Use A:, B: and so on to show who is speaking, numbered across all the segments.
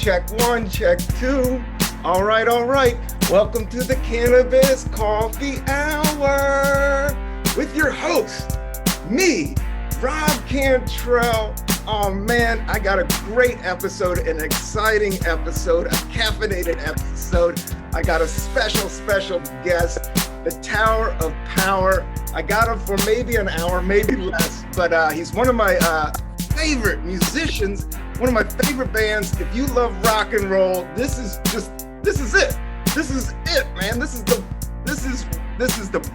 A: Check one, check two. All right, all right. Welcome to the Cannabis Coffee Hour with your host, me, Rob Cantrell. Oh man, I got a great episode, an exciting episode, a caffeinated episode. I got a special guest, the Tower of Power. I got him for maybe an hour, maybe less, but he's one of my favorite musicians, one of my favorite bands. If you love rock and roll, this is it. This is it, man. This is the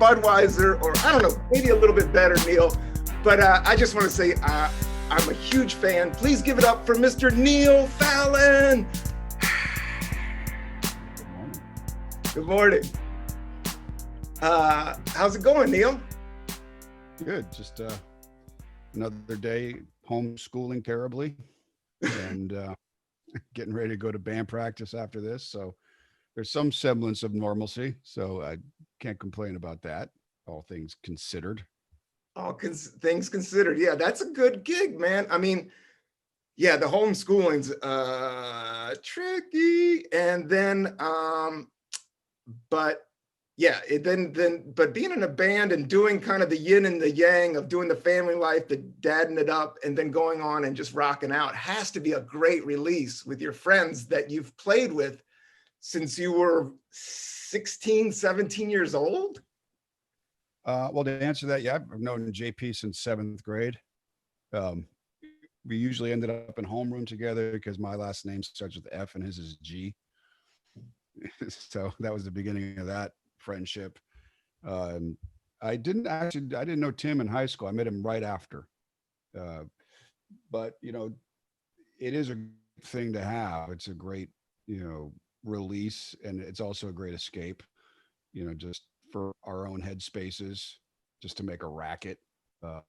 A: Budweiser, or I don't know, maybe a little bit better, Neil. But I just want to say I'm a huge fan. Please give it up for Mr. Neil Fallon. Good morning. How's it going, Neil?
B: Good. Just another day homeschooling terribly and getting ready to go to band practice after this. So there's some semblance of normalcy. So I can't complain about that, all things considered.
A: All things considered. Yeah, that's a good gig, man. I mean, yeah, the homeschooling's tricky. And then, but yeah, but being in a band and doing kind of the yin and the yang of doing the family life, the dadding it up, and then going on and just rocking out has to be a great release with your friends that you've played with since you were 16, 17 years old.
B: Well, to answer that, yeah, I've known JP since 7th grade. We usually ended up in homeroom together because my last name starts with F and his is G. So that was the beginning of that friendship. I didn't know Tim in high school. I met him right after. But you know, it is a thing to have. It's a great, release, and it's also a great escape, just for our own head spaces, just to make a racket,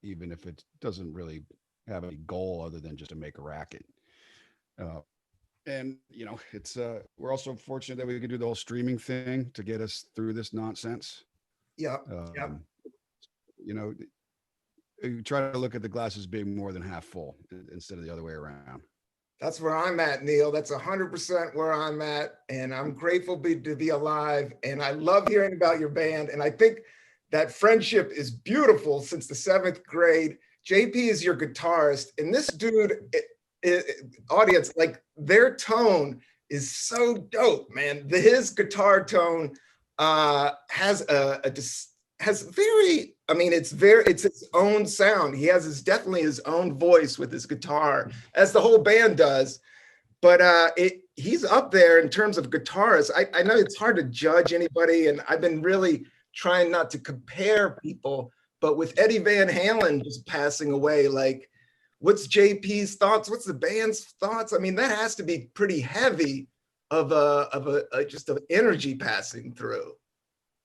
B: even if it doesn't really have any goal other than just to make a racket. And it's we're also fortunate that we could do the whole streaming thing to get us through this nonsense.
A: Yeah.
B: You try to look at the glasses being more than half full instead of the other way around.
A: That's where I'm at, Neil. That's 100% where I'm at. And I'm grateful to be alive. And I love hearing about your band. And I think that friendship is beautiful since the 7th grade. JP is your guitarist. And this dude, audience, like their tone is so dope, man. His guitar tone has it's its own sound. He has definitely his own voice with his guitar, as the whole band does. But he's up there in terms of guitarists. I know it's hard to judge anybody, and I've been really trying not to compare people. But with Eddie Van Halen just passing away, like, what's JP's thoughts? What's the band's thoughts? I mean, that has to be pretty heavy of just of energy passing through.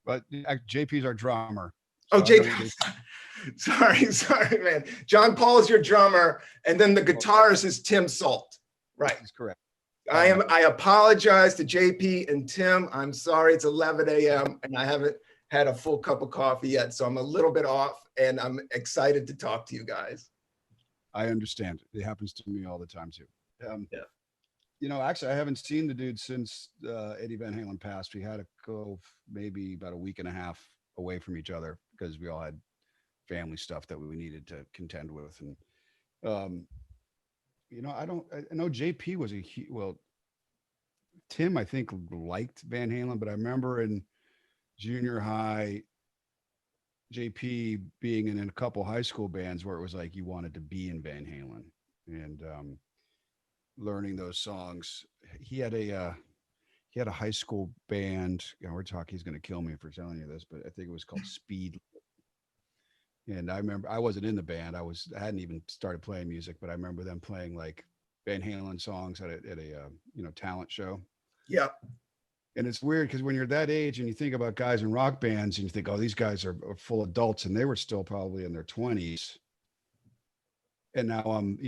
B: But JP's our drummer.
A: So JP, sorry, man. John Paul is your drummer, and then the guitarist is Tim Salt. Right.
B: That's correct.
A: I apologize to JP and Tim. I'm sorry. It's 11 a.m. and I haven't had a full cup of coffee yet, so I'm a little bit off, and I'm excited to talk to you guys.
B: I understand. It happens to me all the time too.
A: Yeah.
B: Actually, I haven't seen the dude since Eddie Van Halen passed. We had to go maybe about a week and a half away from each other because we all had family stuff that we needed to contend with. And, I know JP was Tim, I think, liked Van Halen, but I remember in junior high, JP being in a couple high school bands where it was like you wanted to be in Van Halen, and learning those songs. He had a high school band. He's going to kill me for telling you this, but I think it was called Speed. And I remember I wasn't in the band. I hadn't even started playing music, but I remember them playing like Van Halen songs at a talent show.
A: Yeah.
B: And it's weird because when you're that age and you think about guys in rock bands and you think, oh, these guys are full adults, and they were still probably in their 20s. And now I'm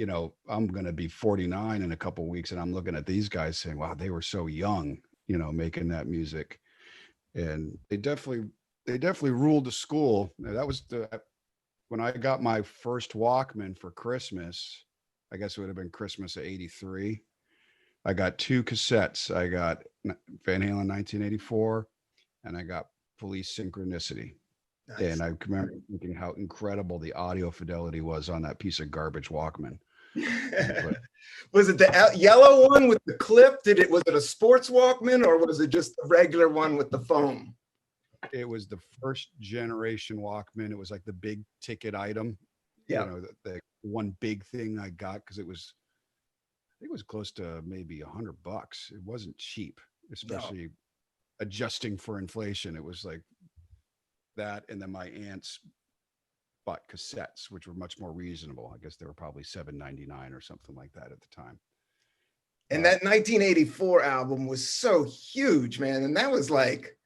B: going to be 49 in a couple of weeks, and I'm looking at these guys saying, wow, they were so young, making that music. And they definitely ruled the school. That was when I got my first Walkman for Christmas. I guess it would have been Christmas of '83. I got two cassettes. I got Van Halen 1984, and I got Police Synchronicity.
A: Nice.
B: And I remember thinking how incredible the audio fidelity was on that piece of garbage Walkman. But
A: Was it the yellow one with the clip? Was it a sports Walkman or was it just the regular one with the foam?
B: it was the first generation Walkman. It was like the big ticket item.
A: Yeah.
B: You know, the one big thing I got because I think it was close to maybe $100. It wasn't cheap, especially adjusting for inflation. It was like that, and then my aunts bought cassettes, which were much more reasonable. I guess they were probably $7.99 or something like that at the time.
A: And that 1984 album was so huge, man. And that was like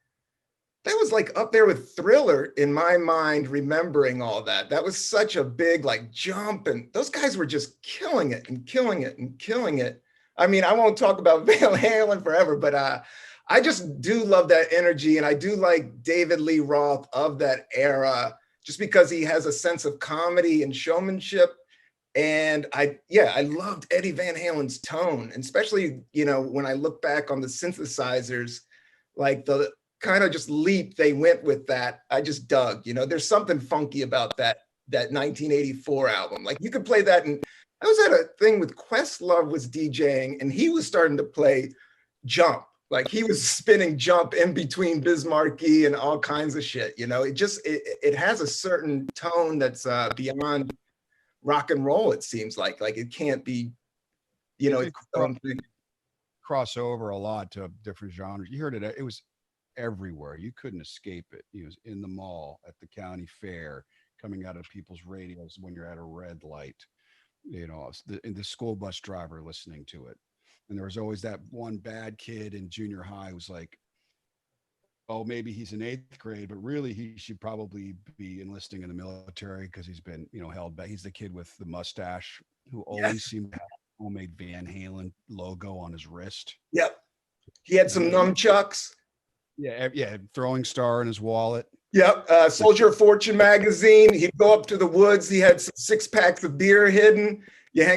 A: up there with Thriller in my mind, remembering all that. That was such a big like jump. And those guys were just killing it and killing it and killing it. I mean, I won't talk about Van Halen forever, but I just do love that energy. And I do like David Lee Roth of that era, just because he has a sense of comedy and showmanship. And I loved Eddie Van Halen's tone, and especially, you know, when I look back on the synthesizers, like the kind of just leap they went with that, I just dug. You know, there's something funky about that 1984 album. Like you could play that, and I was at a thing with Questlove was DJing, and he was starting to play Jump. Like he was spinning Jump in between Bismarcky and all kinds of shit. You know, it has a certain tone that's beyond rock and roll. It seems like it can't be, you know, its own thing.
B: Cross over a lot to different genres. You heard it. It was everywhere. You couldn't escape it. It was in the mall, at the county fair, coming out of people's radios when you're at a red light. You know, the school bus driver listening to it. And there was always that one bad kid in junior high who was like, oh, maybe he's in 8th grade, but really he should probably be enlisting in the military because he's been, you know, held back. He's the kid with the mustache who always seemed to have a homemade Van Halen logo on his wrist.
A: Yep. He had some nunchucks.
B: Yeah. Throwing star in his wallet.
A: Yep. Soldier of Fortune magazine. He'd go up to the woods. He had some 6-packs of beer hidden.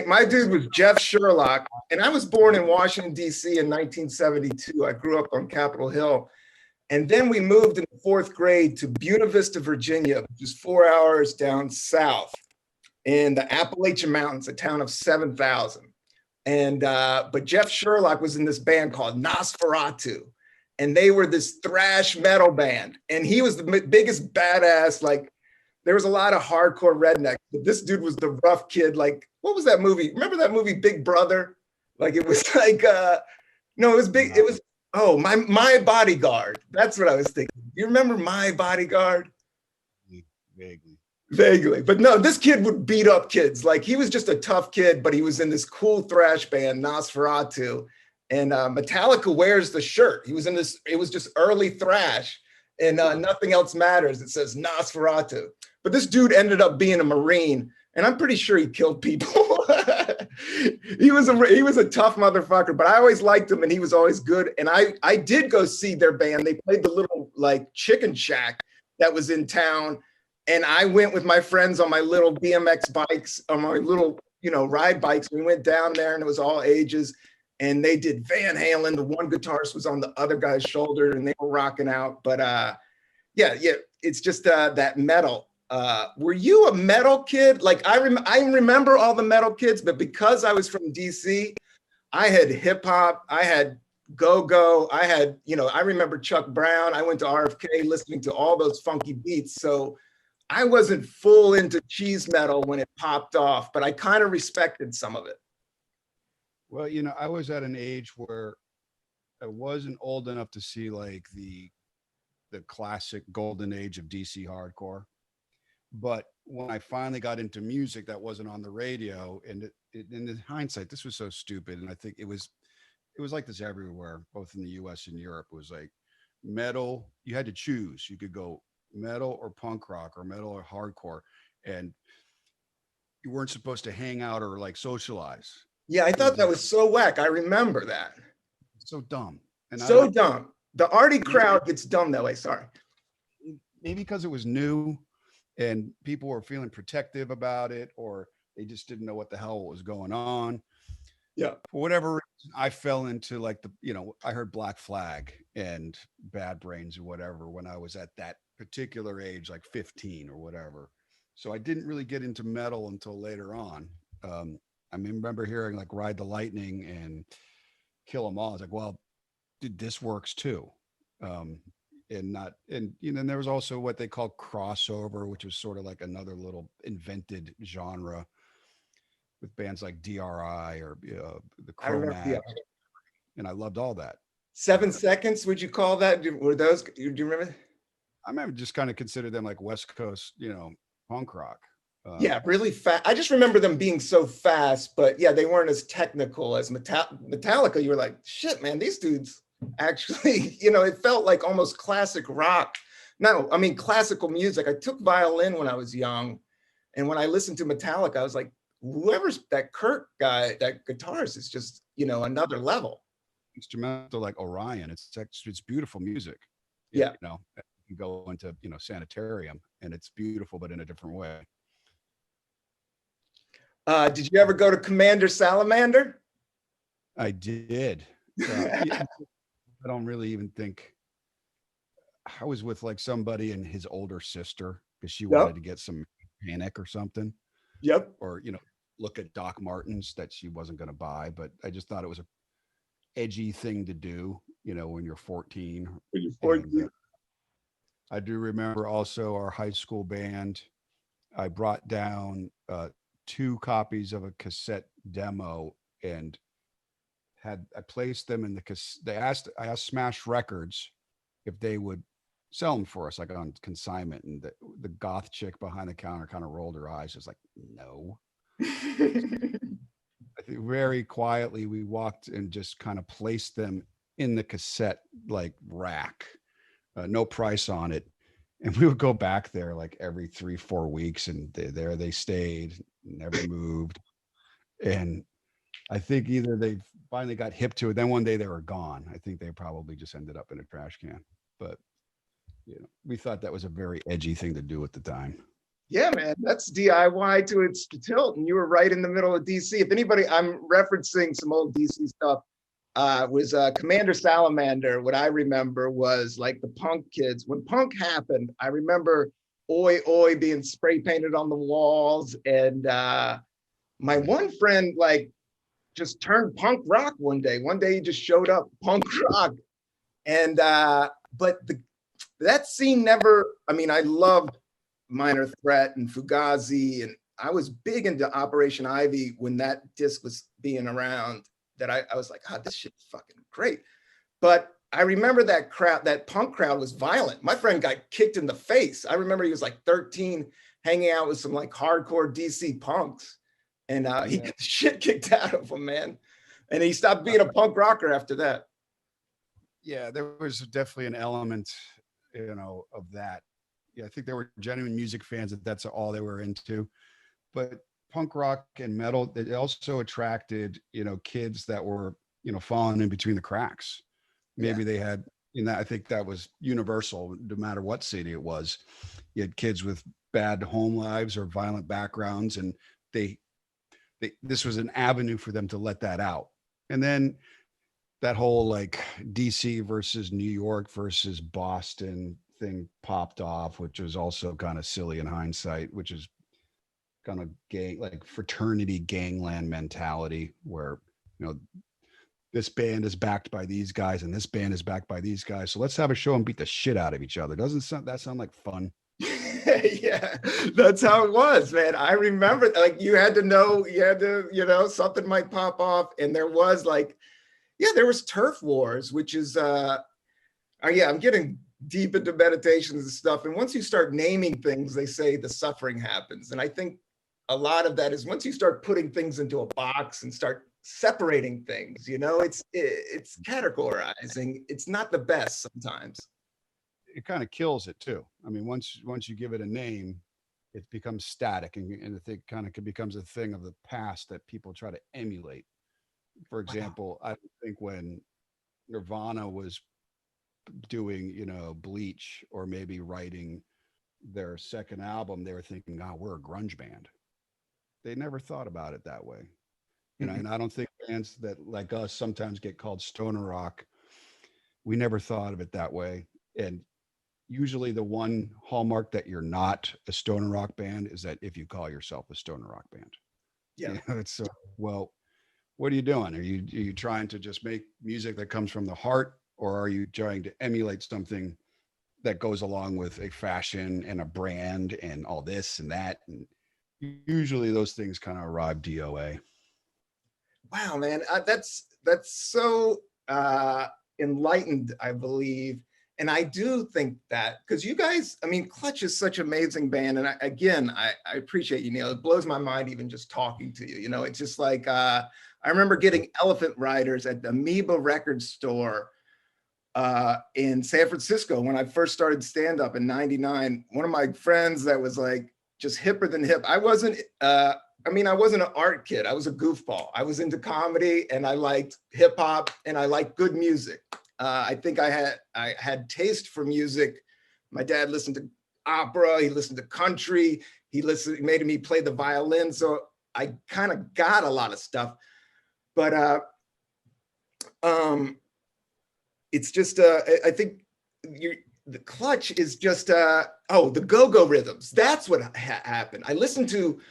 A: My dude was Jeff Sherlock. And I was born in Washington, D.C. in 1972. I grew up on Capitol Hill. And then we moved in the 4th grade to Buena Vista, Virginia, which is 4 hours down south in the Appalachian Mountains, a town of 7,000. And but Jeff Sherlock was in this band called Nosferatu, and they were this thrash metal band. And he was the biggest badass. Like there was a lot of hardcore rednecks, but this dude was the rough kid. Like what was that movie? Remember that movie Big Brother? Like it was like no, it was big. It was. Oh, my Bodyguard. That's what I was thinking. You remember My Bodyguard? Vaguely. But no, this kid would beat up kids. Like he was just a tough kid, but he was in this cool thrash band, Nosferatu. And Metallica wears the shirt. He was in this, it was just early thrash. And Nothing Else Matters. It says Nosferatu. But this dude ended up being a Marine. And I'm pretty sure he killed people. He was a tough motherfucker, but I always liked him and he was always good. And I did go see their band. They played the little like chicken shack that was in town. And I went with my friends on my little BMX bikes, on my little, you know, ride bikes. We went down there and it was all ages. And they did Van Halen. The one guitarist was on the other guy's shoulder and they were rocking out. But yeah, it's just that metal. Were you a metal kid? Like I remember all the metal kids, but because I was from DC, I had hip hop, I had go-go, I had, you know, I remember Chuck Brown. I went to RFK listening to all those funky beats. So I wasn't full into cheese metal when it popped off, but I kind of respected some of it.
B: Well, you know, I was at an age where I wasn't old enough to see like the classic golden age of DC hardcore. But when I finally got into music that wasn't on the radio, and in hindsight, this was so stupid. And I think it was like this everywhere, both in the US and Europe. It was like metal. You had to choose. You could go metal or punk rock or metal or hardcore. And you weren't supposed to hang out or like socialize.
A: Yeah, I thought that was so whack. I remember that.
B: So dumb. And
A: so dumb. The arty crowd gets dumb that way. Sorry.
B: Maybe because it was new and people were feeling protective about it, or they just didn't know what the hell was going on.
A: Yeah.
B: For whatever I fell into like I heard Black Flag and Bad Brains or whatever when I was at that particular age, like 15 or whatever. So I didn't really get into metal until later on. I remember hearing like Ride the Lightning and Kill 'Em All. I was like, well, dude, this works too. Um, and not, and and there was also what they call crossover, which was sort of like another little invented genre with bands like DRI or the
A: I remember, yeah.
B: Cro-Mags, and I loved all that.
A: 7 Seconds, would you call that? Were those, do you remember?
B: I mean, just kind of consider them like West Coast, punk rock.
A: Yeah, really fast. I just remember them being so fast, but yeah, they weren't as technical as Metallica. You were like, shit, man, these dudes actually, it felt like almost classic rock. No, I mean, classical music. I took violin when I was young. And when I listened to Metallica, I was like, whoever's that Kurt guy, that guitarist is just, another level.
B: Instrumental like Orion. It's beautiful music.
A: Yeah.
B: You go into, Sanitarium and it's beautiful, but in a different way.
A: Did you ever go to Commander Salamander?
B: I did. I don't really even think I was with like somebody and his older sister because she wanted to get some Panic or something.
A: Yep.
B: Or, look at Doc Martens that she wasn't going to buy, but I just thought it was a edgy thing to do, when you're 14.
A: When you're 14.
B: And, I do remember also our high school band. I brought down 2 copies of a cassette demo and I placed them in I asked Smash Records if they would sell them for us, like on consignment. And the goth chick behind the counter kind of rolled her eyes. It's like, no. I think very quietly we walked and just kind of placed them in the cassette like rack, no price on it. And we would go back there like every 3-4 weeks, and there they stayed, never moved. And I think either they finally got hip to it, then one day they were gone. I think they probably just ended up in a trash can. But we thought that was a very edgy thing to do at the time.
A: Yeah, man, that's DIY to its tilt, and you were right in the middle of DC. If anybody, I'm referencing some old DC stuff. Was Commander Salamander. What I remember was like the punk kids. When punk happened, I remember Oi Oi being spray painted on the walls. And my one friend like just turned punk rock one day. One day he just showed up punk rock. And but that scene never, I mean, I loved Minor Threat and Fugazi, and I was big into Operation Ivy when that disc was being around. That I was like, this shit's fucking great. But I remember that crowd, that punk crowd was violent. My friend got kicked in the face. I remember he was like 13, hanging out with some like hardcore DC punks. And he got the shit kicked out of him, man. And he stopped being a punk rocker after that.
B: Yeah, there was definitely an element, of that. Yeah, I think there were genuine music fans that's all they were into. But punk rock and metal, it also attracted, kids that were, falling in between the cracks. Maybe they had, I think that was universal, no matter what city it was. You had kids with bad home lives or violent backgrounds, and this was an avenue for them to let that out. And then that whole like DC versus New York versus Boston thing popped off, which was also kind of silly in hindsight, which is kind of gang, like fraternity gangland mentality where, this band is backed by these guys and this band is backed by these guys. So let's have a show and beat the shit out of each other. Doesn't that sound like fun?
A: Yeah, that's how it was, man. I remember like you had to, something might pop off. And there was like, there was turf wars, which is, I'm getting deep into meditations and stuff. And once you start naming things, they say the suffering happens. And I think a lot of that is once you start putting things into a box and start separating things, it's categorizing. It's not the best sometimes.
B: It kind of kills it too. I mean, once you give it a name, it becomes static, and it kind of becomes a thing of the past that people try to emulate. For example, I think when Nirvana was doing, Bleach, or maybe writing their second album, they were thinking, we're a grunge band. They never thought about it that way.
A: Mhm.
B: and I don't think bands that like us sometimes get called stoner rock. We never thought of it that way. And usually the one hallmark that you're not a stoner rock band is that if you call yourself a stoner rock band.
A: Yeah.
B: It's so, well, what are you doing? Are you trying to just make music that comes from the heart, or are you trying to emulate something that goes along with a fashion and a brand and all this and that? And usually those things kind of arrive DOA.
A: Wow, man, that's so enlightened, I believe, and I do think that because you guys, I mean, Clutch is such an amazing band, and I appreciate you, Neil. It blows my mind even just talking to you. You know, it's just like I remember getting Elephant Riders at the Amoeba Record Store in San Francisco when I first started stand up in '99. One of my friends that was like just hipper than hip. I mean, I wasn't an art kid. I was a goofball. I was into comedy and I liked hip hop and I liked good music. I think I had taste for music. My dad listened to opera. He listened to country. He made me play the violin. So I kind of got a lot of stuff. But um, it's just I think the Clutch is just the go-go rhythms. That's what happened. I listened to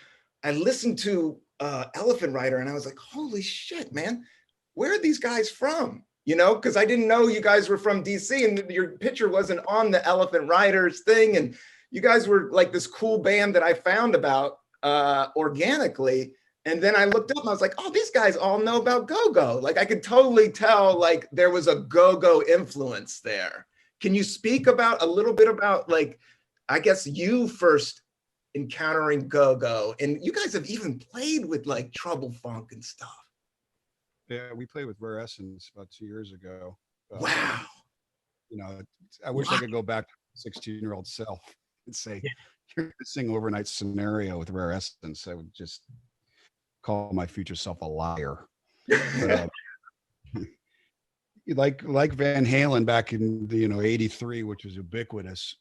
A: Elephant Rider and I was like, holy shit, man, where are these guys from? You know, because I didn't know you guys were from DC and your picture wasn't on the Elephant Riders thing. And you guys were like this cool band that I found about organically. And then I looked up and I was like, oh, these guys all know about go-go. Like I could totally tell like there was a go-go influence there. Can you speak about a little bit about like, I guess you first encountering go-go, and you guys have even played with like Trouble Funk and stuff.
B: Yeah, we played with Rare Essence about 2 years ago.
A: Wow.
B: You know, I wish I
A: Wow.
B: could go back to 16-year-old self and say, you're sing overnight scenario with Rare Essence. I would just call my future self a liar. But like Van Halen back in the '83, which was ubiquitous.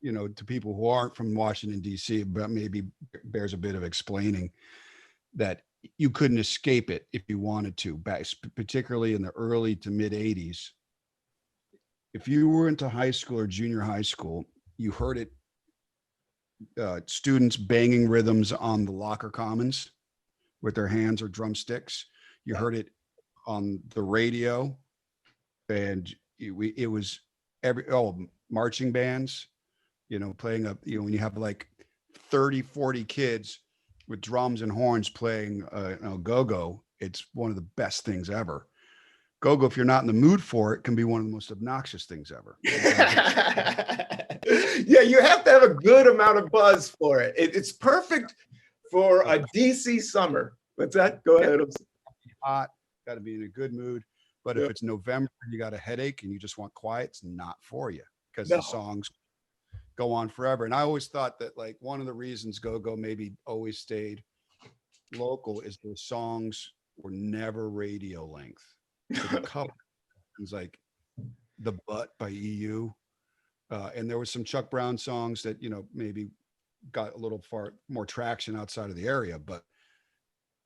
B: To people who aren't from Washington D.C., but maybe bears a bit of explaining that you couldn't escape it if you wanted to. Back, particularly in the early to mid '80s, if you were into high school or junior high school, you heard it. Students banging rhythms on the locker commons with their hands or drumsticks. You
A: Yeah.
B: heard it on the radio, and it was marching bands, playing when you have like 30, 40 kids with drums and horns playing go-go, it's one of the best things ever. Go-go, if you're not in the mood for it, can be one of the most obnoxious things ever.
A: Yeah, you have to have a good amount of buzz for it. It's perfect for a DC summer. What's that? Go ahead.
B: Hot, got to be in a good mood. But
A: Yeah.
B: if it's November and you got a headache and you just want quiet, it's not for you because
A: No.
B: the songs go on forever. And I always thought that like one of the reasons go-go maybe always stayed local is the songs were never radio length. There's a couple things like The Butt by EU. And there was some Chuck Brown songs that, maybe got a little far more traction outside of the area, but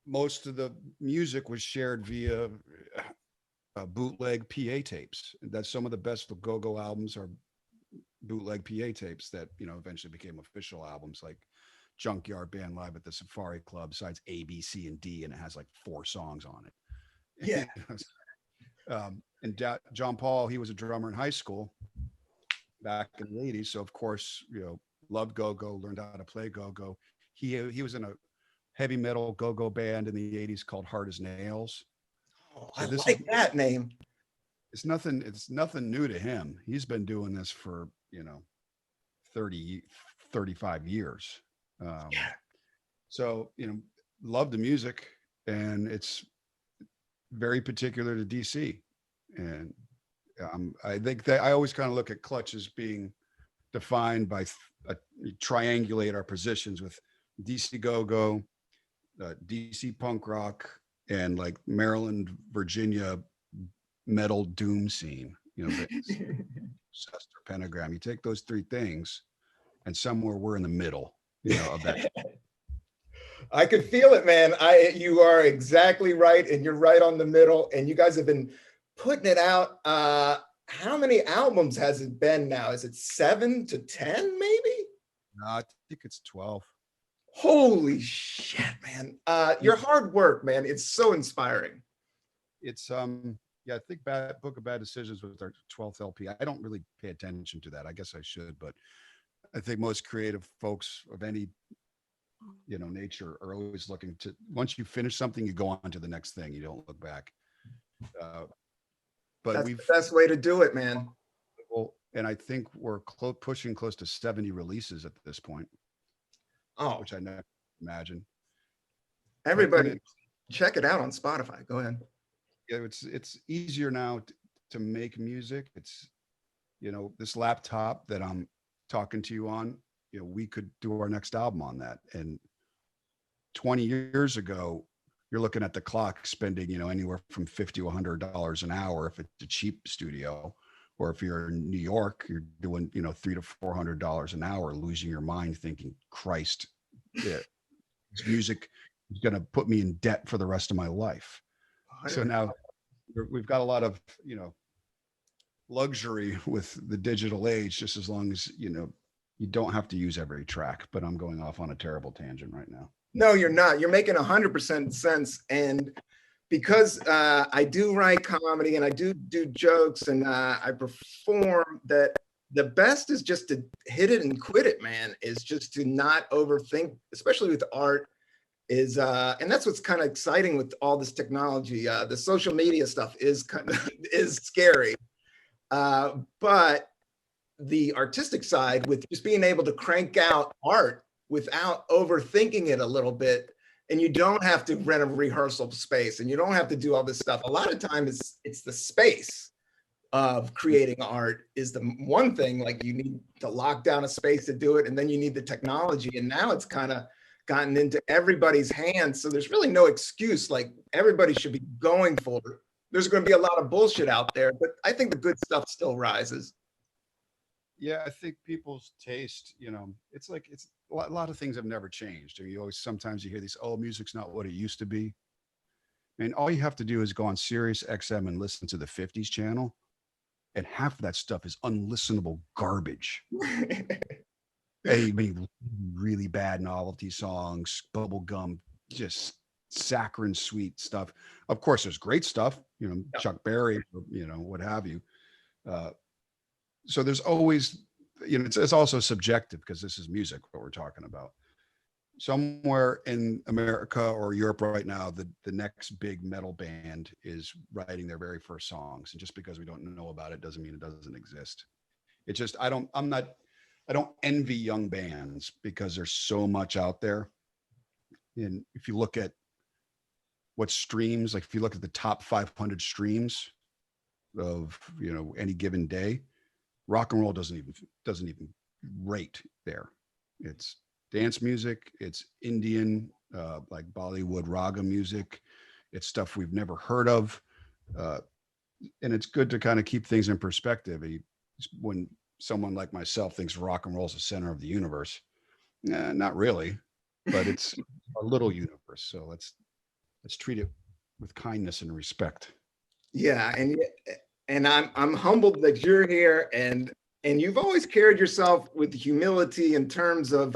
B: most of the music was shared via bootleg PA tapes. That's some of the best go-go albums are bootleg PA tapes that, eventually became official albums like Junkyard Band Live at the Safari Club, besides A, B, C, and D, and it has like 4 songs on
A: Yeah.
B: it. And John Paul, he was a drummer in high school back in the '80s, so of course, loved go-go, learned how to play go-go. He was in a heavy metal go-go band in the '80s called Hard as Nails.
A: Oh,
B: So
A: I
B: this is
A: like that name.
B: it's nothing new to him. He's been doing this for 30 35 years.
A: Yeah.
B: So love the music, and it's very particular to DC. And I think that I always kind of look at Clutch as being defined by triangulate our positions with DC go-go, DC punk rock, and like Maryland, Virginia metal doom scene. Or pentagram. You take those 3 things, and somewhere we're in the middle, of that.
A: I could feel it, man. You are exactly right, and you're right on the middle. And you guys have been putting it out. How many albums has it been now? Is it 7 to 10, maybe?
B: No, I think it's 12.
A: Holy shit, man. Your hard work, man. It's so inspiring.
B: It's yeah, I think Book of Bad Decisions was our 12th LP. I don't really pay attention to that. I guess I should, but I think most creative folks of any nature are always looking to, once you finish something, you go on to the next thing. You don't look back. But
A: That's the best way to do it, man.
B: Well, and I think we're pushing close to 70 releases at this point.
A: Oh,
B: which I never imagined.
A: Everybody, check it out on Spotify. Go ahead.
B: Yeah, it's easier now to make music. It's this laptop that I'm talking to you on. We could do our next album on that. And 20 years ago, you're looking at the clock spending anywhere from $50 to $100 an hour if it's a cheap studio, or if you're in New York, you're doing $300 to $400 an hour, losing your mind, thinking, Christ, yeah, this music is going to put me in debt for the rest of my life. So now we've got a lot of luxury with the digital age, just as long as you don't have to use every track. But I'm going off on a terrible tangent right now.
A: No, you're not. You're making 100% sense. And because I do write comedy and I do jokes and I perform, that the best is just to hit it and quit it, man, is just to not overthink, especially with art. And that's what's kind of exciting with all this technology. The social media stuff is scary. But the artistic side, with just being able to crank out art without overthinking it a little bit, and you don't have to rent a rehearsal space and you don't have to do all this stuff. A lot of times it's the space of creating art is the one thing. Like, you need to lock down a space to do it, and then you need the technology. And now it's kind of gotten into everybody's hands. So there's really no excuse. Like, everybody should be going for it. There's going to be a lot of bullshit out there, but I think the good stuff still rises.
B: Yeah, I think people's taste, it's like a lot of things have never changed. I mean, sometimes you hear these, oh, music's not what it used to be. I mean, all you have to do is go on Sirius XM and listen to the 50s channel, and half of that stuff is unlistenable garbage. I mean, really bad novelty songs, bubblegum, just saccharine sweet stuff. Of course, there's great stuff, Chuck Berry, what have you. So there's always, it's also subjective, because this is music, what we're talking about. Somewhere in America or Europe right now, the next big metal band is writing their very first songs. And just because we don't know about it doesn't mean it doesn't exist. It's just, I don't envy young bands, because there's so much out there. And if you look at what streams, like if you look at the top 500 streams of, any given day, rock and roll doesn't even rate there. It's dance music, it's Indian, like Bollywood raga music. It's stuff we've never heard of. And it's good to kind of keep things in perspective. When someone like myself thinks rock and roll is the center of the universe, not really, but it's a little universe. So let's treat it with kindness and respect.
A: Yeah, and I'm humbled that you're here, and you've always carried yourself with humility in terms of,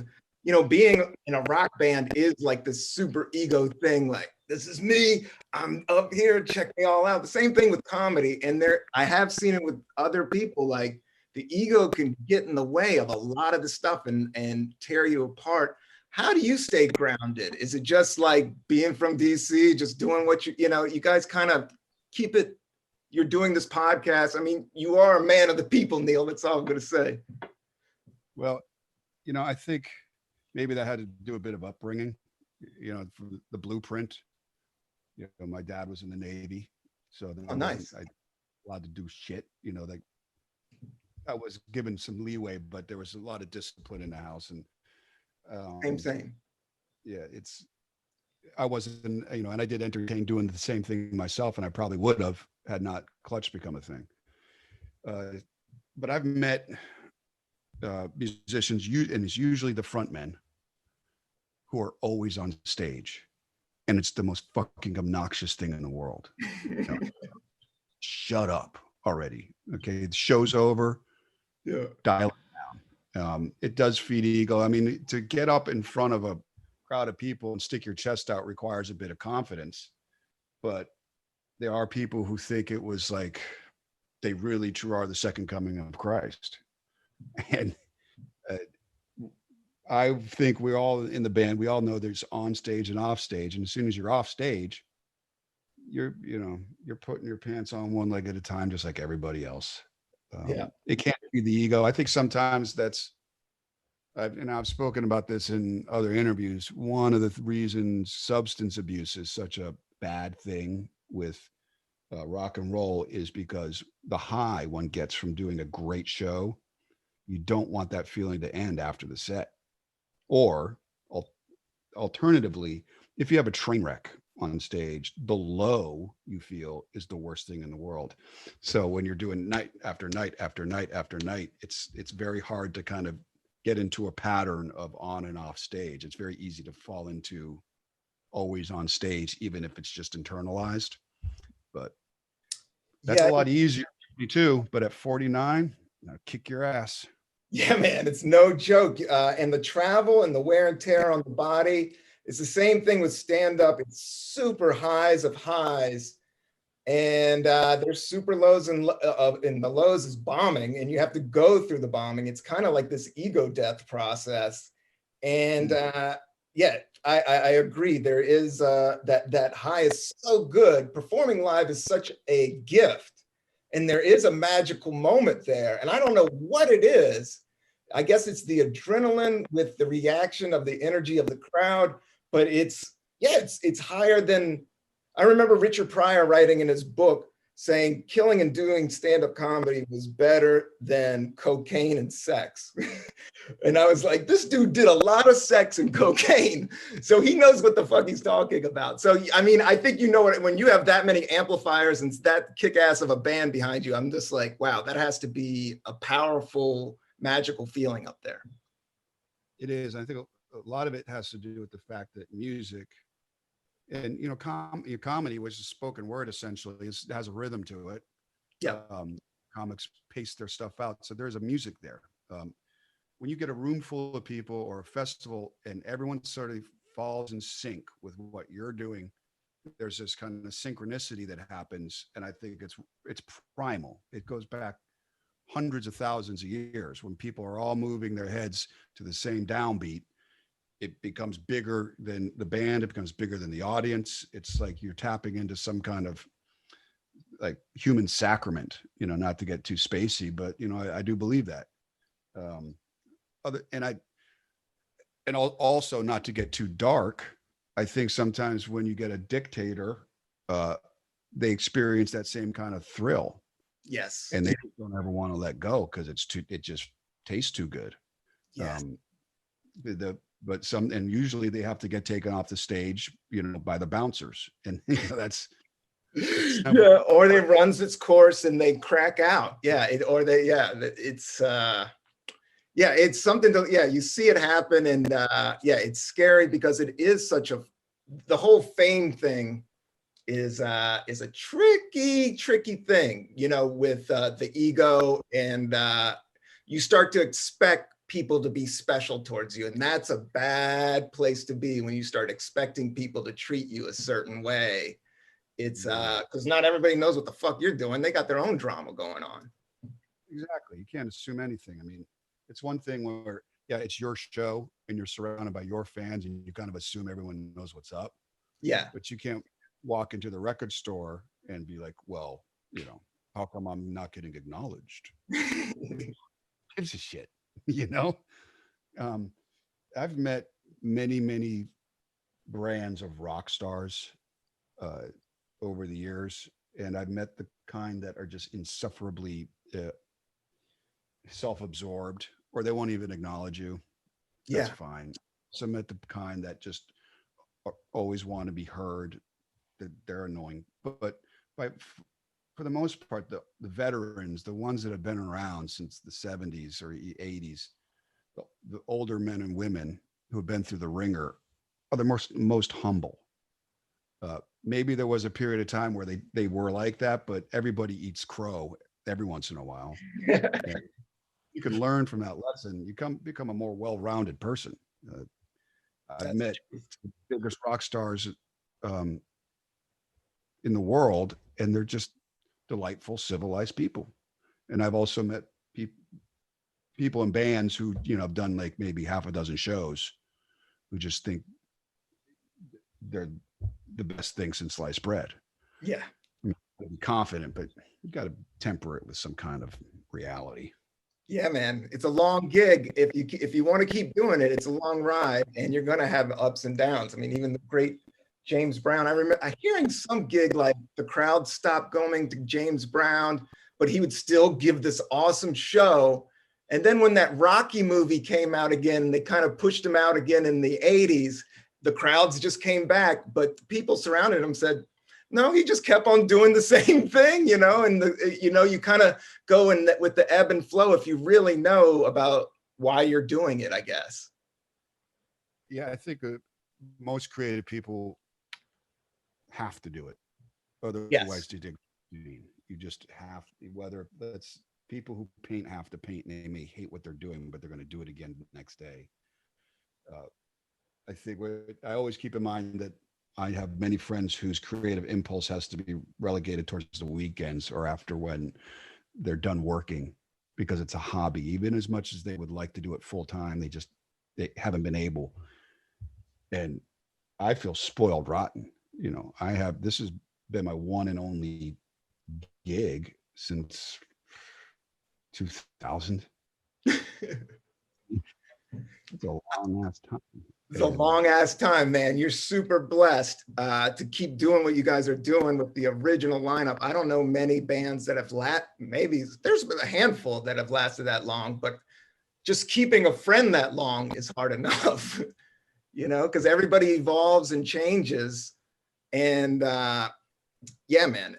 A: being in a rock band is like this super ego thing. Like, this is me, I'm up here, check me all out. The same thing with comedy. And I have seen it with other people. Like, the ego can get in the way of a lot of the stuff and tear you apart. How do you stay grounded? Is it just like being from DC, just doing what you guys kind of keep it? You're doing this podcast. I mean, you are a man of the people, Neil. That's all I'm going to say.
B: Well, I think maybe that had to do a bit of upbringing, for the blueprint. My dad was in the Navy, so
A: nice.
B: I allowed to do shit. Like, I was given some leeway, but there was a lot of discipline in the house. And
A: same.
B: Yeah, I wasn't, and I did entertain doing the same thing myself, and I probably would have had not Clutch become a thing. But I've met musicians, and it's usually the front men, who are always on stage, and it's the most fucking obnoxious thing in the world. You know, shut up already. Okay, the show's over.
A: Yeah.
B: Dial it down. It does feed ego. I mean, to get up in front of a crowd of people and stick your chest out requires a bit of confidence, but there are people who think it was like they really true are the second coming of Christ. And uh, I think we all in the band, we all know there's on stage and off stage. And as soon as you're off stage, you're putting your pants on one leg at a time, just like everybody else.
A: Yeah.
B: It can't be the ego. I think sometimes I've spoken about this in other interviews. One of the reasons substance abuse is such a bad thing with rock and roll is because the high one gets from doing a great show, you don't want that feeling to end after the set. Or alternatively, if you have a train wreck on stage, the low you feel is the worst thing in the world. So when you're doing night after night after night after night, it's very hard to kind of get into a pattern of on and off stage. It's very easy to fall into always on stage, even if it's just internalized. But that's a lot easier at 52, but at 49, now kick your ass.
A: Yeah, man, it's no joke. And the travel and the wear and tear on the body, it's the same thing with stand-up. It's super highs of highs. And there's super lows, and the lows is bombing, and you have to go through the bombing. It's kind of like this ego death process. And yeah, I agree. There is that high is so good. Performing live is such a gift. And there is a magical moment there. And I don't know what it is. I guess it's the adrenaline with the reaction of the energy of the crowd, but it's higher than, I remember Richard Pryor writing in his book saying killing and doing stand-up comedy was better than cocaine and sex. And I was like, this dude did a lot of sex and cocaine, so he knows what the fuck he's talking about. So, I mean, I think you know what, when you have that many amplifiers and that kick-ass of a band behind you, I'm just like, wow, that has to be a powerful, magical feeling up there.
B: It is. I think a lot of it has to do with the fact that music and, comedy, which is spoken word, essentially has a rhythm to it.
A: Yeah.
B: Comics pace their stuff out. So there's a music there. When you get a room full of people or a festival and everyone sort of falls in sync with what you're doing, there's this kind of synchronicity that happens. And I think it's primal. It goes back hundreds of thousands of years when people are all moving their heads to the same downbeat. It becomes bigger than the band. It becomes bigger than the audience. It's like you're tapping into some kind of like human sacrament, not to get too spacey, but I do believe that. Also not to get too dark. I think sometimes when you get a dictator, they experience that same kind of thrill.
A: Yes.
B: And they don't ever want to let go because it just tastes too good.
A: Yes.
B: And usually they have to get taken off the stage, by the bouncers. And that's
A: yeah, or it runs its course and they crack out. Yeah. It's something to, you see it happen. And it's scary because it is the whole fame thing is a tricky thing, with the ego, and you start to expect people to be special towards you. And that's a bad place to be when you start expecting people to treat you a certain way. It's because not everybody knows what the fuck you're doing. They got their own drama going on.
B: Exactly. You can't assume anything. I mean, it's one thing where, it's your show and you're surrounded by your fans and you kind of assume everyone knows what's up.
A: Yeah.
B: But you can't walk into the record store and be like, well, how come I'm not getting acknowledged? Gives a shit, I've met many brands of rock stars over the years, and I've met the kind that are just insufferably self-absorbed, or they won't even acknowledge you. That's fine. So I met the kind that just always want to be heard. They're annoying, but for the most part, the veterans, the ones that have been around since the 70s or 80s, the older men and women who have been through the ringer are the most humble. Maybe there was a period of time where they were like that, but everybody eats crow every once in a while. And you can learn from that lesson. You become a more well-rounded person. I've met the biggest rock stars um, in the world, and they're just delightful, civilized people. And I've also met people in bands who, have done like maybe half a dozen shows, who just think they're the best thing since sliced bread.
A: Yeah.
B: I mean, be confident, but you got to temper it with some kind of reality.
A: Yeah, man, it's a long gig. If you want to keep doing it, it's a long ride, and you're going to have ups and downs. I mean, even the great James Brown. I remember hearing some gig like the crowd stopped going to James Brown, but he would still give this awesome show. And then when that Rocky movie came out again, they kind of pushed him out again in the 80s. The crowds just came back, but people surrounded him said, no, he just kept on doing the same thing, and you kind of go in with the ebb and flow if you really know about why you're doing it, I guess.
B: Yeah, I think most creative people have to do it. Otherwise, you just have, whether that's people who paint have to paint and they may hate what they're doing, but they're going to do it again the next day. I think I always keep in mind that I have many friends whose creative impulse has to be relegated towards the weekends or after when they're done working, because it's a hobby. Even as much as they would like to do it full time, they haven't been able. And I feel spoiled rotten. This has been my one and only gig since 2000. It's a long ass time.
A: It's a long ass time, man. You're super blessed to keep doing what you guys are doing with the original lineup. I don't know many bands that have maybe there's a handful that have lasted that long, but just keeping a friend that long is hard enough, because everybody evolves and changes. And yeah, man,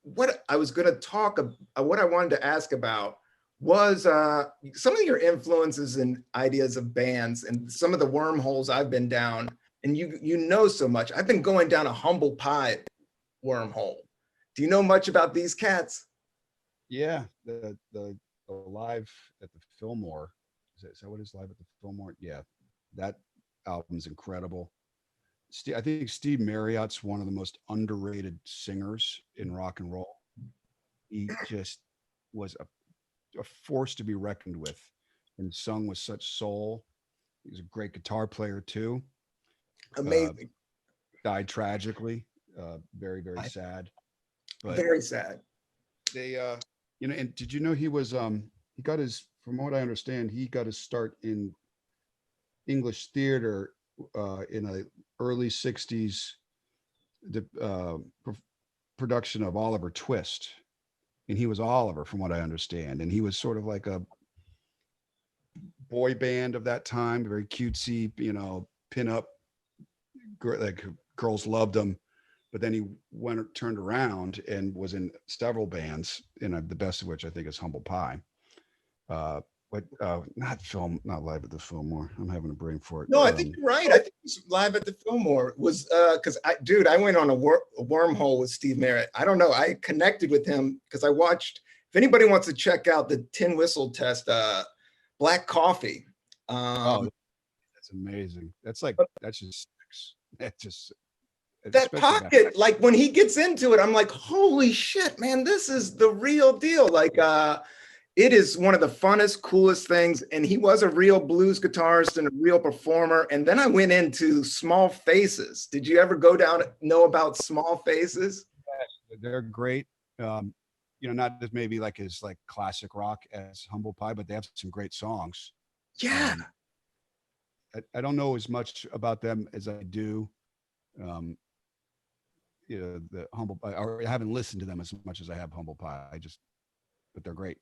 A: what I was going to talk about, what I wanted to ask about was some of your influences and ideas of bands and some of the wormholes I've been down, and you know so much. I've been going down a Humble Pie wormhole. Do you know much about these cats?
B: Yeah, the Live at the Fillmore. Is that what it is? Live at the Fillmore? Yeah, that album's incredible. I think Steve Marriott's one of the most underrated singers in rock and roll. He just was a force to be reckoned with and sung with such soul. He was a great guitar player too.
A: Amazing.
B: Died tragically. Very, very sad.
A: But very sad.
B: They, and did you know he was, he got his, from what I understand, he got his start in English theater in a early 60s production of Oliver Twist. And he was Oliver, from what I understand. And he was sort of like a boy band of that time, very cutesy, pin-up, like girls loved him. But then he turned around and was in several bands, the best of which I think is Humble Pie. But not Live at the Fillmore. I'm having a brain fart.
A: No, I think you're right. I think it was Live at the Fillmore was because I went on a wormhole with Steve Marriott. I don't know. I connected with him because I watched. If anybody wants to check out the Tin Whistle Test, Black Coffee.
B: That's amazing. That's just
A: that pocket. Like when he gets into it, I'm like, holy shit, man! This is the real deal. Like. It is one of the funnest, coolest things. And he was a real blues guitarist and a real performer. And then I went into Small Faces. Did you ever know about Small Faces?
B: Yes, they're great. Not just maybe like his like classic rock as Humble Pie, but they have some great songs.
A: Yeah.
B: I don't know as much about them as I do. The Humble Pie, or I haven't listened to them as much as I have Humble Pie. But they're great.